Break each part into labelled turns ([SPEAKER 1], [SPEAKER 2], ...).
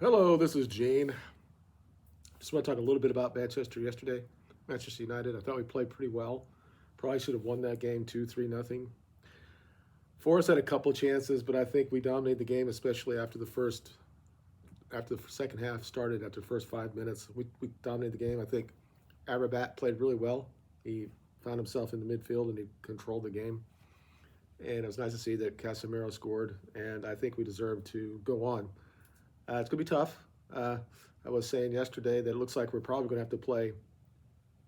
[SPEAKER 1] Hello, this is Gene. Just want to talk a little bit about Manchester yesterday. Manchester United. I thought we played pretty well. Probably should have won that game 2-3 nothing. Forrest had a couple chances, but I think we dominated the game, especially after the second half started. After the first 5 minutes, we dominated the game. I think Arabat played really well. He found himself in the midfield and he controlled the game. And it was nice to see that Casemiro scored. And I think we deserve to go on. It's going to be tough. I was saying yesterday that it looks like we're probably going to have to play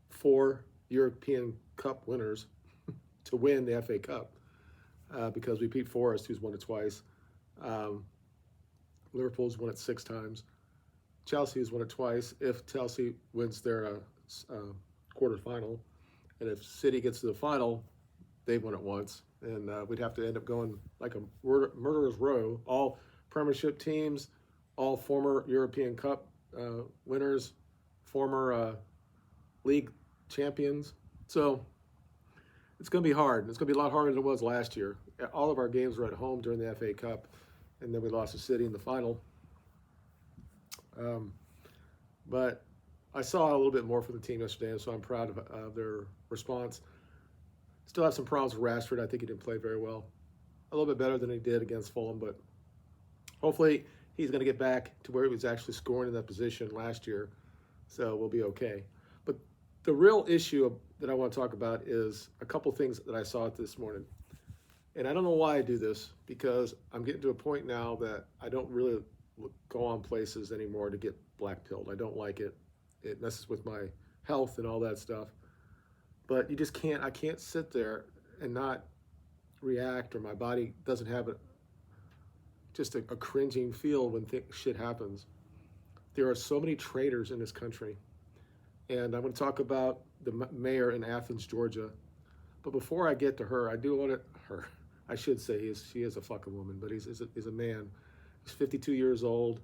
[SPEAKER 1] 4 European Cup winners to win the FA Cup because we beat Forest, who's won it twice. Liverpool's won it 6 times. Chelsea has won it twice. If Chelsea wins their quarterfinal, and if City gets to the final, they've won it once. And we'd have to end up going like a murderer's row. All Premiership teams, all former European Cup winners, former league champions. So it's going to be hard. It's going to be a lot harder than it was last year. All of our games were at home during the FA Cup, and then we lost to City in the final. But I saw a little bit more from the team yesterday, and so I'm proud of their response. Still have some problems with Rashford. I think he didn't play very well. A little bit better than he did against Fulham, but hopefully he's going to get back to where he was actually scoring in that position last year, so we'll be okay. But the real issue that I want to talk about is a couple things that I saw this morning. And I don't know why I do this, because I'm getting to a point now that I don't really go on places anymore to get black-pilled. I don't like it. It messes with my health and all that stuff. But you just can't, I can't sit there and not react, or my body doesn't have just a cringing feel when shit happens. There are so many traitors in this country. And I'm going to talk about the mayor in Athens, Georgia. But before I get to her, I do want to, I should say she is a fucking woman, but he's a man. He's 52 years old.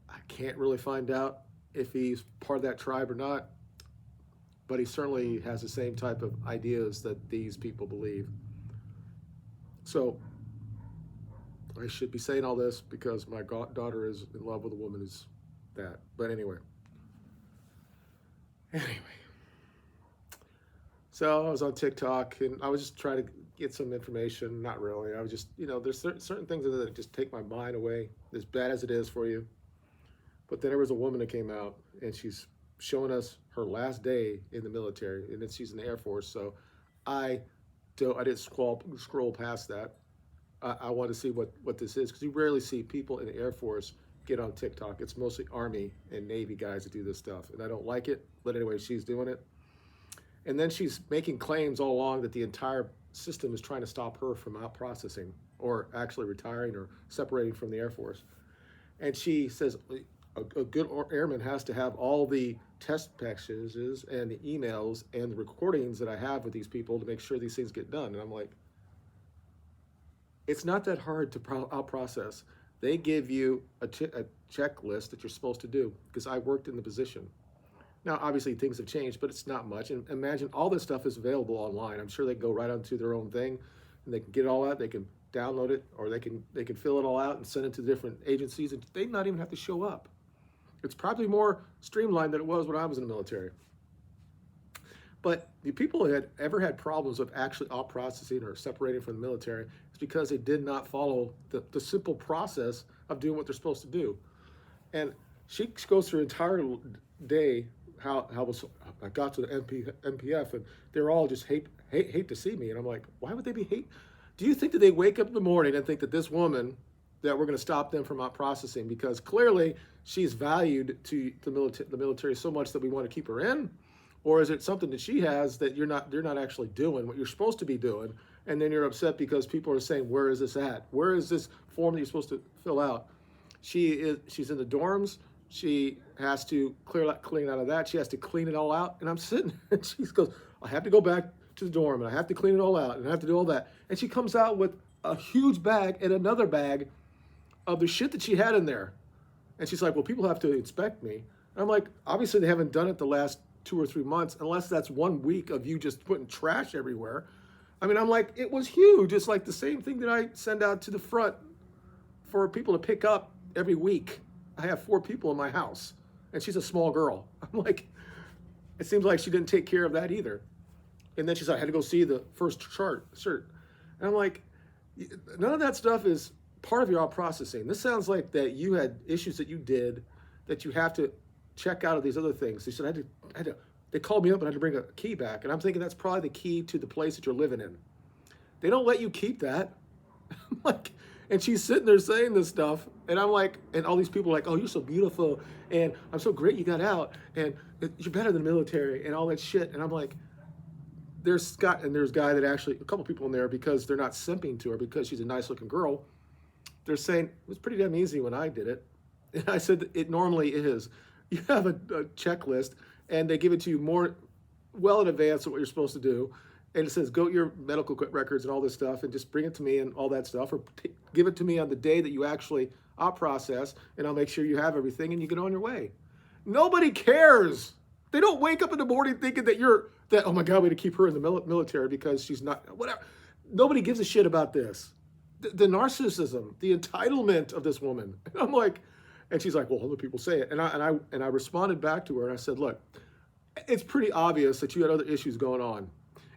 [SPEAKER 1] I can't really find out if he's part of that tribe or not, but he certainly has the same type of ideas that these people believe. So I should be saying all this because my daughter is in love with a woman who's that. But anyway. So I was on TikTok and I was just trying to get some information. Not really. I was just, there's certain things that just take my mind away, as bad as it is for you. But then there was a woman that came out and she's showing us her last day in the military, and then she's in the Air Force. So I didn't scroll past that. I want to see what this is, because you rarely see people in the Air Force get on TikTok. It's mostly Army and Navy guys that do this stuff, and I don't like it. But anyway, she's doing it. And then she's making claims all along that the entire system is trying to stop her from out processing or actually retiring or separating from the Air Force. And she says a good airman has to have all the test packages and the emails and the recordings that I have with these people to make sure these things get done. And I'm like, it's not that hard to out-process. They give you a checklist that you're supposed to do, because I worked in the position. Now, obviously, things have changed, but it's not much. And imagine all this stuff is available online. I'm sure they can go right onto their own thing, and they can get it all out. They can download it, or they can fill it all out and send it to different agencies, and they not even have to show up. It's probably more streamlined than it was when I was in the military. But the people who had ever had problems with actually out processing or separating from the military is because they did not follow the simple process of doing what they're supposed to do. And she goes through an entire day how I got to the MPF, and they're all just hate to see me. And I'm like, why would they be hate? Do you think that they wake up in the morning and think that this woman, that we're going to stop them from out processing because clearly she's valued to the military so much that we want to keep her in? Or is it something that she has that you're not actually doing what you're supposed to be doing, and then you're upset because people are saying, where is this at? Where is this form that you're supposed to fill out? She's in the dorms. She has to clean out of that. She has to clean it all out. And I'm sitting and she goes, I have to go back to the dorm and I have to clean it all out and I have to do all that. And she comes out with a huge bag and another bag of the shit that she had in there. And she's like, well, people have to inspect me. And I'm like, obviously they haven't done it the last 2 or 3 months, unless that's 1 week of you just putting trash everywhere. I mean, I'm like, it was huge. It's like the same thing that I send out to the front for people to pick up every week. I have 4 people in my house, and she's a small girl. I'm like, it seems like she didn't take care of that either. And then she's like, I had to go see the first cert. And I'm like, none of that stuff is part of your out processing. This sounds like that you had issues that you did that you have to check out of these other things. They said, they called me up and I had to bring a key back. And I'm thinking that's probably the key to the place that you're living in. They don't let you keep that. I'm like, and she's sitting there saying this stuff. And I'm like, and all these people are like, oh, you're so beautiful. And I'm so great you got out. And you're better than the military and all that shit. And I'm like, there's a guy that actually, a couple people in there, because they're not simping to her because she's a nice looking girl. They're saying, it was pretty damn easy when I did it. And I said, it normally is. You have a checklist and they give it to you more well in advance of what you're supposed to do. And it says, go to your medical records and all this stuff and just bring it to me and all that stuff, or give it to me on the day that you actually process, and I'll make sure you have everything and you get on your way. Nobody cares. They don't wake up in the morning thinking that oh my God, we had to keep her in the military because she's not, whatever. Nobody gives a shit about this. The narcissism, the entitlement of this woman. And I'm like, and she's like, well, other people say it. And I responded back to her and I said, look, it's pretty obvious that you had other issues going on.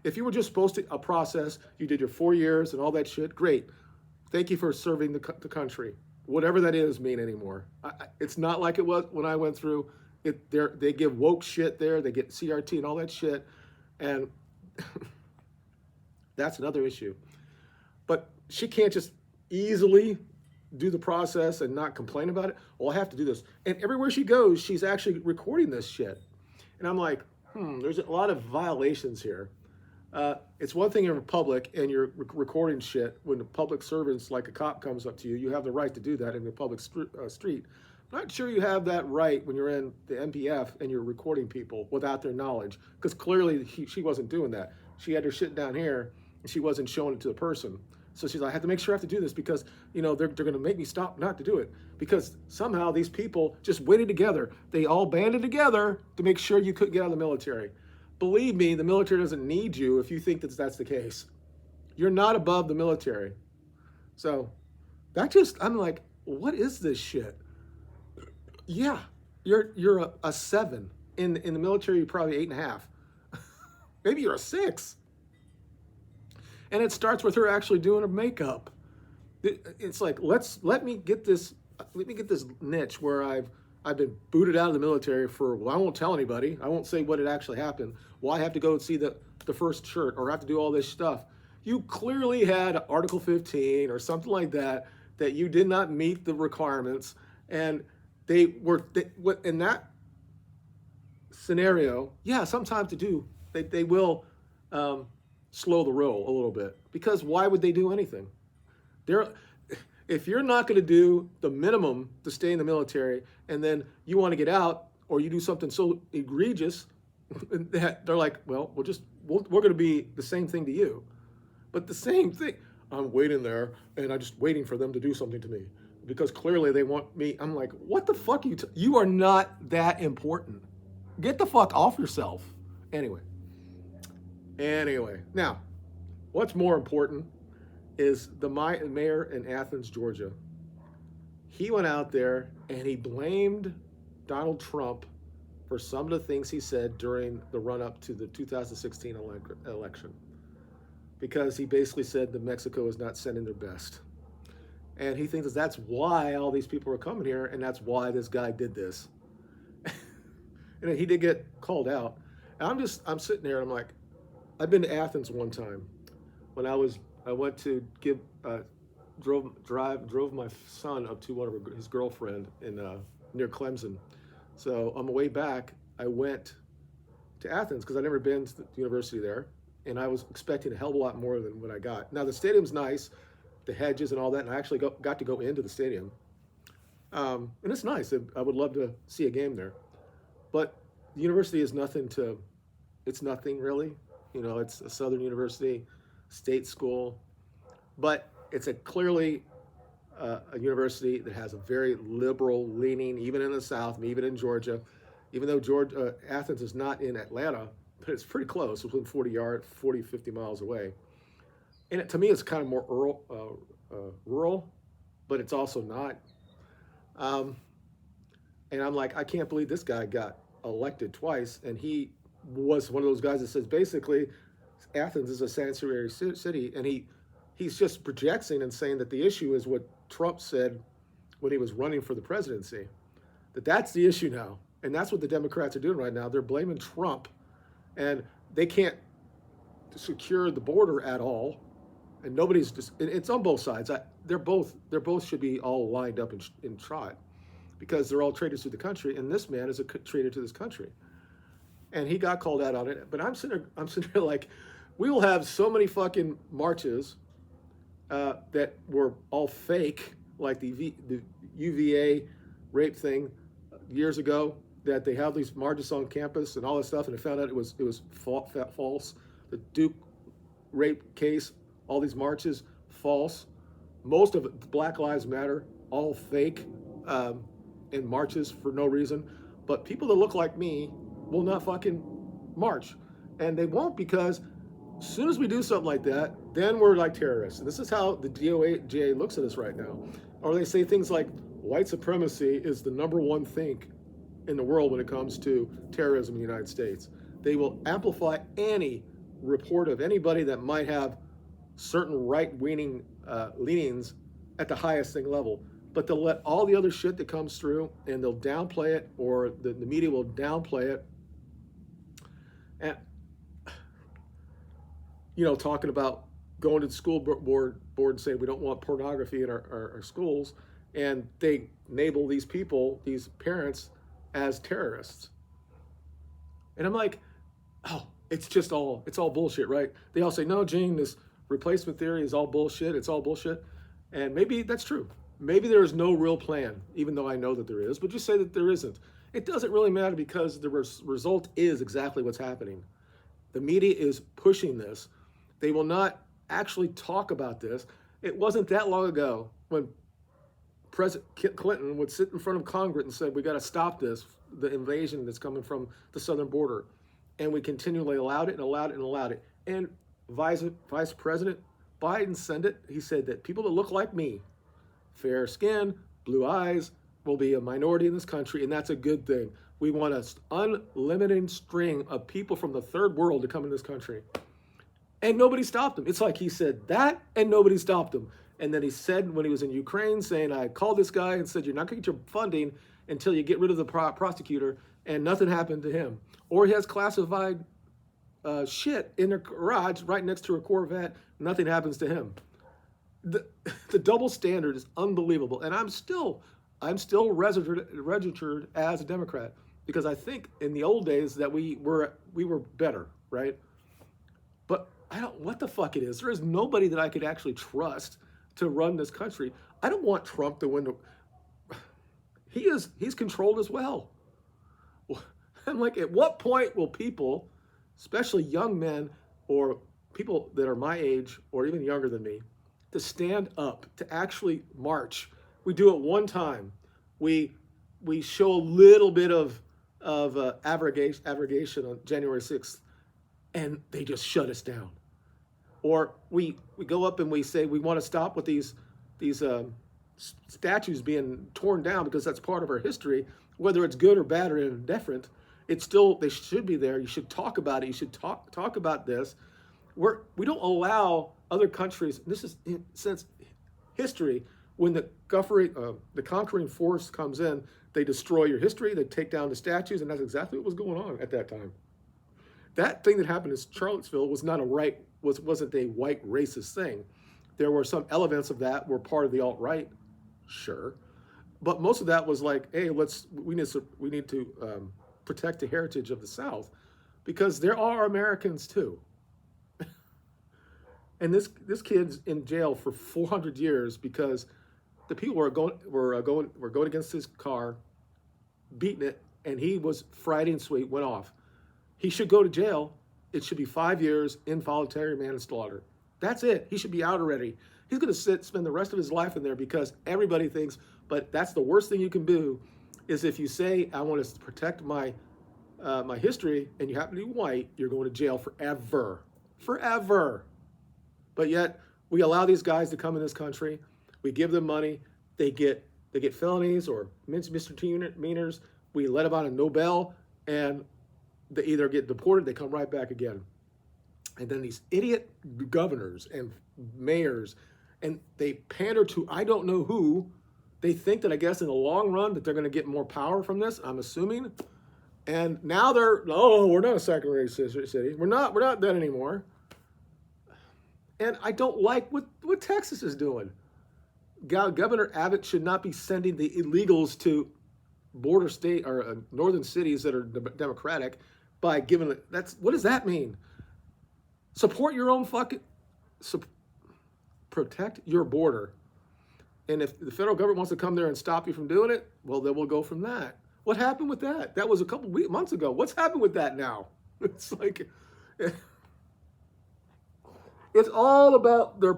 [SPEAKER 1] If you were just supposed to process, you did your 4 years and all that shit, great. Thank you for serving the country. Whatever that is mean anymore. It's not like it was when I went through it. They give woke shit there. They get CRT and all that shit. And that's another issue. But she can't just easily do the process and not complain about it. Well, I have to do this. And everywhere she goes, she's actually recording this shit. And I'm like, there's a lot of violations here. It's one thing in public and you're recording shit. When the public servants, like a cop, comes up to you, you have the right to do that in the public street. I'm not sure you have that right when you're in the MPF and you're recording people without their knowledge, because clearly she wasn't doing that. She had her shit down here and she wasn't showing it to the person. So she's like, I have to make sure I have to do this because, they're going to make me stop not to do it, because somehow these people just waited together. They all banded together to make sure you couldn't get out of the military. Believe me, the military doesn't need you if you think that that's the case. You're not above the military. So I'm like, what is this shit? Yeah, you're a 7. In the military, you're probably 8.5. Maybe you're a 6. And it starts with her actually doing her makeup. It's like, let me get this niche where I've been booted out of the military for, well, I won't tell anybody. I won't say what had actually happened. Well, I have to go see the first shirt, or I have to do all this stuff. You clearly had Article 15 or something like that you did not meet the requirements. And they in that scenario, yeah, sometimes they will slow the roll a little bit, because why would they do anything? If you're not going to do the minimum to stay in the military, and then you want to get out, or you do something so egregious that they're like, well, we're going to be the same thing to you. But the same thing, I'm waiting there and I'm just waiting for them to do something to me because clearly they want me. I'm like, what the fuck you are not that important. Get the fuck off yourself. Anyway, now, what's more important is the mayor in Athens, Georgia. He went out there and he blamed Donald Trump for some of the things he said during the run-up to the 2016 election, because he basically said that Mexico is not sending their best. And he thinks that's why all these people are coming here, and that's why this guy did this. And he did get called out. And I'm sitting there and I'm like, I've been to Athens one time when I went to drove my son up to one of his girlfriend in near Clemson. So on the way back, I went to Athens because I'd never been to the university there, and I was expecting a hell of a lot more than what I got. Now the stadium's nice, the hedges and all that, and I actually got to go into the stadium, and it's nice. I would love to see a game there, but the university is it's nothing really. It's a Southern University, state school, but it's clearly a university that has a very liberal leaning, even in the South, even in Georgia. Even though Athens is not in Atlanta, but it's pretty close. It's within 40, 50 miles away. And to me, it's kind of more rural, but it's also not. And I'm like, I can't believe this guy got elected twice. And he was one of those guys that says basically Athens is a sanctuary city. And he's just projecting and saying that the issue is what Trump said when he was running for the presidency, that's the issue now. And that's what the Democrats are doing right now. They're blaming Trump, and they can't secure the border at all. And nobody's just, it's on both sides. They're both should be all lined up and shot, because they're all traitors to the country. And this man is a traitor to this country. And he got called out on it. But I'm sitting there like, we will have so many fucking marches that were all fake, like the UVA rape thing years ago, that they have these marches on campus and all this stuff, and they found out it was false. The Duke rape case, all these marches, false. Most of it, Black Lives Matter, all fake, in marches for no reason. But people that look like me will not fucking march. And they won't, because as soon as we do something like that, then we're like terrorists. And this is how the DOJ looks at us right now. Or they say things like white supremacy is the number one thing in the world when it comes to terrorism in the United States. They will amplify any report of anybody that might have certain right-leaning leanings at the highest thing level. But they'll let all the other shit that comes through, and they'll downplay it, or the media will downplay it. And, talking about going to the school board and saying we don't want pornography in our schools, and they label these people, these parents, as terrorists. And I'm like, oh, it's all bullshit, right? They all say, no, Gene, this replacement theory is all bullshit. It's all bullshit. And maybe that's true. Maybe there is no real plan, even though I know that there is, but just say that there isn't. It doesn't really matter, because the result is exactly what's happening. The media is pushing this. They will not actually talk about this. It wasn't that long ago when President Clinton would sit in front of Congress and say, we got to stop this, the invasion that's coming from the southern border. And we continually allowed it and allowed it and allowed it. And Vice President Biden said it. He said that people that look like me, fair skin, blue eyes, will be a minority in this country, and that's a good thing. We want an unlimited string of people from the third world to come in this country. And nobody stopped him. It's like he said that, and nobody stopped him. And then he said, when he was in Ukraine, saying, I called this guy and said, you're not going to get your funding until you get rid of the prosecutor, and nothing happened to him. Or he has classified shit in their garage right next to a Corvette, nothing happens to him. The double standard is unbelievable. And I'm still registered as a Democrat, because I think in the old days that we were better, right? But I don't, what the fuck it is. There is nobody that I could actually trust to run this country. I don't want Trump to win. He's controlled as well. I'm like, at what point will people, especially young men or people that are my age or even younger than me, to stand up, to actually march? We do it one time. We show a little bit of abrogation on January 6th, and they just shut us down. Or we go up and we say we want to stop with these statues being torn down, because that's part of our history, whether it's good or bad or indifferent. It's still, they should be there. You should talk about it. You should talk about this. We don't allow other countries, this is since history, when the conquering force comes in, they destroy your history, they take down the statues, and that's exactly what was going on at that time. That thing that happened in Charlottesville was wasn't a white racist thing. There were some elements of that were part of the alt-right, sure, but most of that was like, hey, we need to protect the heritage of the South, because there are Americans too. And this kid's in jail for 400 years because the people were going against his car, beating it, and he was Friday and sweet, went off. He should go to jail. It should be 5 years involuntary manslaughter. That's it. He should be out already. He's going to spend the rest of his life in there, because everybody thinks, but that's the worst thing you can do, is if you say, I want to protect my history, and you happen to be white, you're going to jail forever. Forever. But yet, we allow these guys to come in this country. We give them money. They they get felonies or misdemeanors. We let them out of no bail, and they either get deported, they come right back again. And then these idiot governors and mayors, and they pander to I don't know who. They think that I guess in the long run that they're going to get more power from this, I'm assuming. And now we're not a second-rate city. We're not that anymore. And I don't like what Texas is doing. Governor Abbott should not be sending the illegals to border state or northern cities that are Democratic by giving it. What does that mean? Support your own protect your border. And if the federal government wants to come there and stop you from doing it, well, then we'll go from that. What happened with that? That was a couple months ago. What's happened with that now? It's like, it's all about their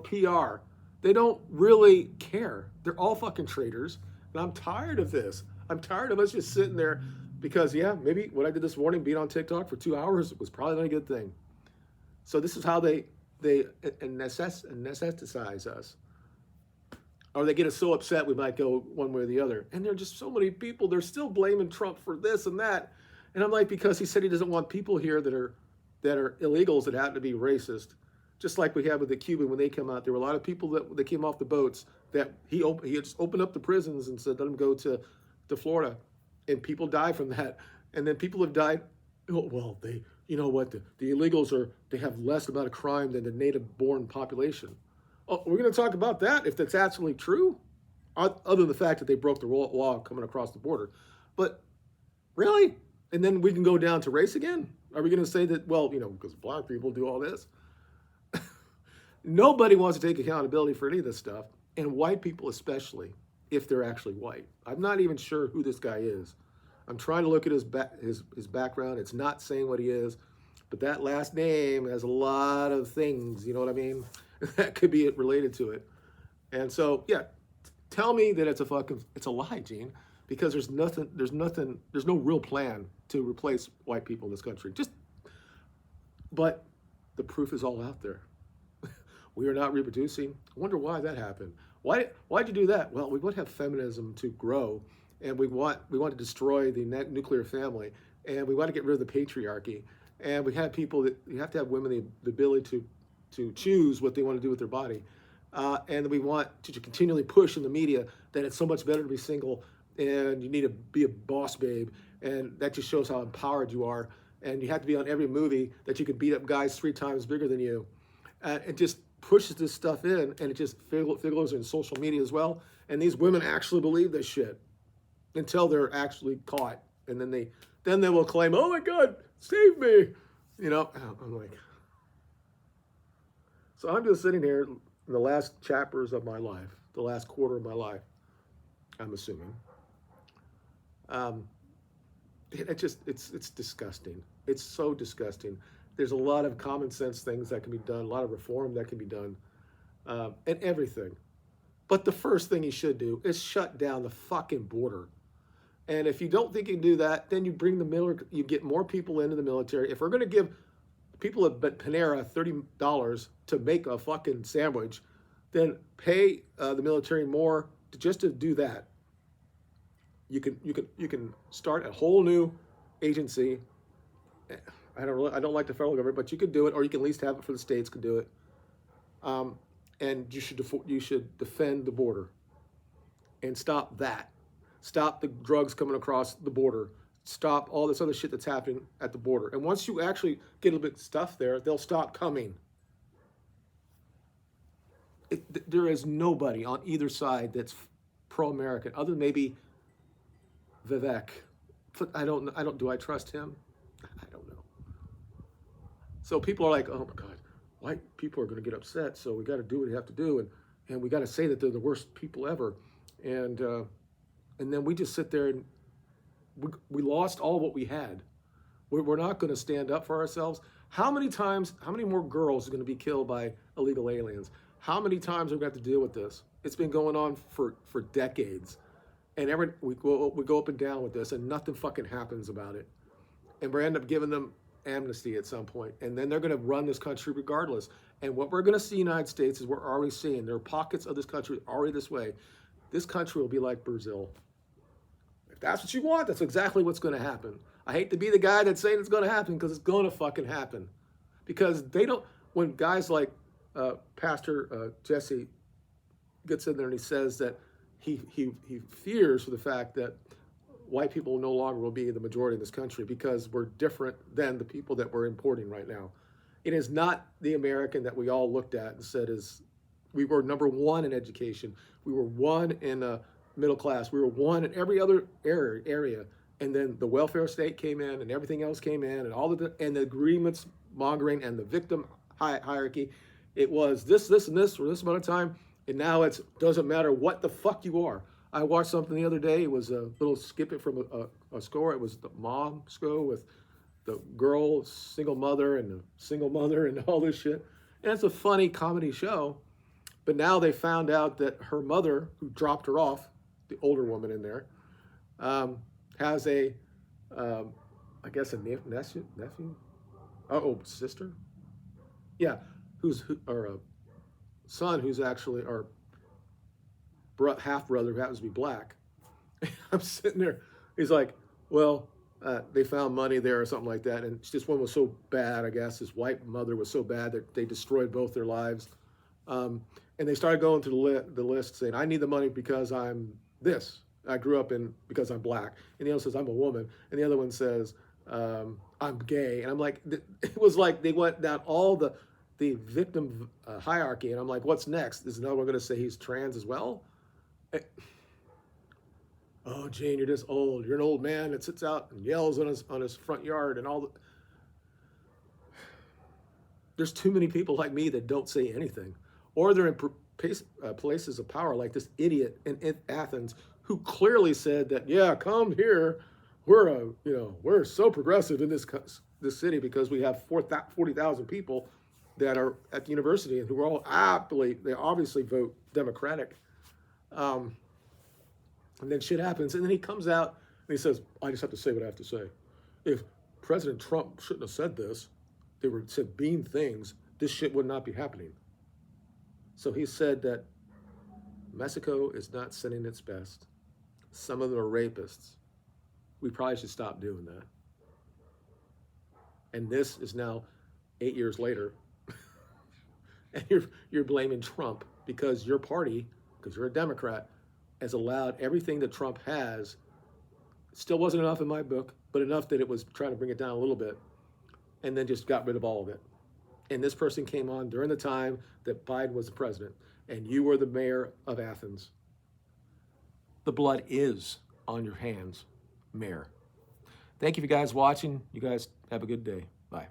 [SPEAKER 1] PR. They don't really care. They're all fucking traitors. And I'm tired of this. I'm tired of us just sitting there because, yeah, maybe what I did this morning, being on TikTok for 2 hours, was probably not a good thing. So this is how they anesthetize us. Or they get us so upset we might go one way or the other. And there are just so many people, they're still blaming Trump for this and that. And I'm like, because he said he doesn't want people here that are illegals that happen to be racist. Just like we had with the Cuban when they come out. There were a lot of people that came off the boats that he just opened up the prisons and said, let them go to Florida. And people die from that. And then people have died. Well, you know what? The illegals they have less amount of crime than the native-born population. Oh, we're going to talk about that if that's absolutely true, other than the fact that they broke the law coming across the border. But really? And then we can go down to race again? Are we going to say that, well, because black people do all this? Nobody wants to take accountability for any of this stuff, and white people especially, if they're actually white. I'm not even sure who this guy is. I'm trying to look at his background. It's not saying what he is, but that last name has a lot of things, you know what I mean? That could be related to it. And so, yeah, tell me that it's a lie, Gene, because there's no real plan to replace white people in this country. But the proof is all out there. We are not reproducing. I wonder why that happened. Why'd you do that? Well, we want to have feminism to grow, and we want to destroy the nuclear family, and we want to get rid of the patriarchy, and we have people that you have to have women the ability to choose what they want to do with their body, and we want to continually push in the media that it's so much better to be single, and you need to be a boss babe, and that just shows how empowered you are, and you have to be on every movie that you can beat up guys 3 times bigger than you. It just pushes this stuff in, and it just figures in social media as well. And these women actually believe this shit until they're actually caught, and then they will claim, "Oh my God, save me!" I'm like, so I'm just sitting here in the last chapters of my life, the last quarter of my life, I'm assuming. It's disgusting. It's so disgusting. There's a lot of common sense things that can be done, a lot of reform that can be done, and everything. But the first thing you should do is shut down the fucking border. And if you don't think you can do that, then you you get more people into the military. If we're going to give people at Panera $30 to make a fucking sandwich, then pay the military more just to do that. You can start a whole new agency. I don't like the federal government, but you could do it, or you can at least have it for the states could do it. And you should defend the border and stop that. Stop the drugs coming across the border. Stop all this other shit that's happening at the border. And once you actually get a little bit of stuff there, they'll stop coming. There is nobody on either side that's pro-American, other than maybe Vivek. Do I trust him? I don't know. So people are like, oh my God, white people are going to get upset, so we got to do what we have to do, and we got to say that they're the worst people ever. And then we just sit there and we lost all what we had. We're not going to stand up for ourselves. How many more girls are going to be killed by illegal aliens? How many times are we going to have to deal with this? It's been going on for decades. And we go up and down with this, and nothing fucking happens about it. And we end up giving them amnesty at some point, and then they're going to run this country regardless. And what we're going to see in the United States is we're already seeing there are pockets of this country already this way. This country will be like Brazil. If that's what you want, that's exactly what's going to happen. I hate to be the guy that's saying it's going to happen because it's going to fucking happen. Because they don't, when guys like Pastor Jesse gets in there and he says that he fears for the fact that white people no longer will be the majority in this country because we're different than the people that we're importing right now. It is not the American that we all looked at and said is, we were number one in education. We were one in middle class. We were one in every other area. And then the welfare state came in and everything else came in and all and the agreements mongering and the victim hierarchy. It was this, and this for this amount of time. And now it doesn't matter what the fuck you are. I watched something the other day. It was a little skip it from a score. It was the mom score with the girl, single mother and all this shit. And it's a funny comedy show. But now they found out that her mother, who dropped her off, the older woman in there, has I guess a nephew? Oh, sister? Yeah, or a son who's actually, or half brother who happens to be black. I'm sitting there, he's like, well, they found money there or something like that. And this one was so bad, I guess, his white mother was so bad that they destroyed both their lives. And they started going through the list saying, I need the money because I'm this. I grew up because I'm black. And the other says, I'm a woman. And the other one says, I'm gay. And I'm like, it was like they went down all the victim hierarchy. And I'm like, what's next? Is another one going to say he's trans as well? Oh, Jane, you're just old. You're an old man that sits out and yells on his front yard and all the... There's too many people like me that don't say anything. Or they're in places of power like this idiot in Athens who clearly said that, yeah, come here. We're so progressive in this city because we have 40,000 people that are at the university and who are all they obviously vote Democratic. And then shit happens. And then he comes out and he says, I just have to say what I have to say. If President Trump shouldn't have said this, they said mean things, this shit would not be happening. So he said that Mexico is not sending its best. Some of them are rapists. We probably should stop doing that. And this is now 8 years later. And you're blaming Trump because your party, because you're a Democrat, has allowed everything that Trump has. Still wasn't enough in my book, but enough that it was trying to bring it down a little bit, and then just got rid of all of it. And this person came on during the time that Biden was the president, and you were the mayor of Athens. The blood is on your hands, mayor. Thank you for guys watching. You guys have a good day. Bye.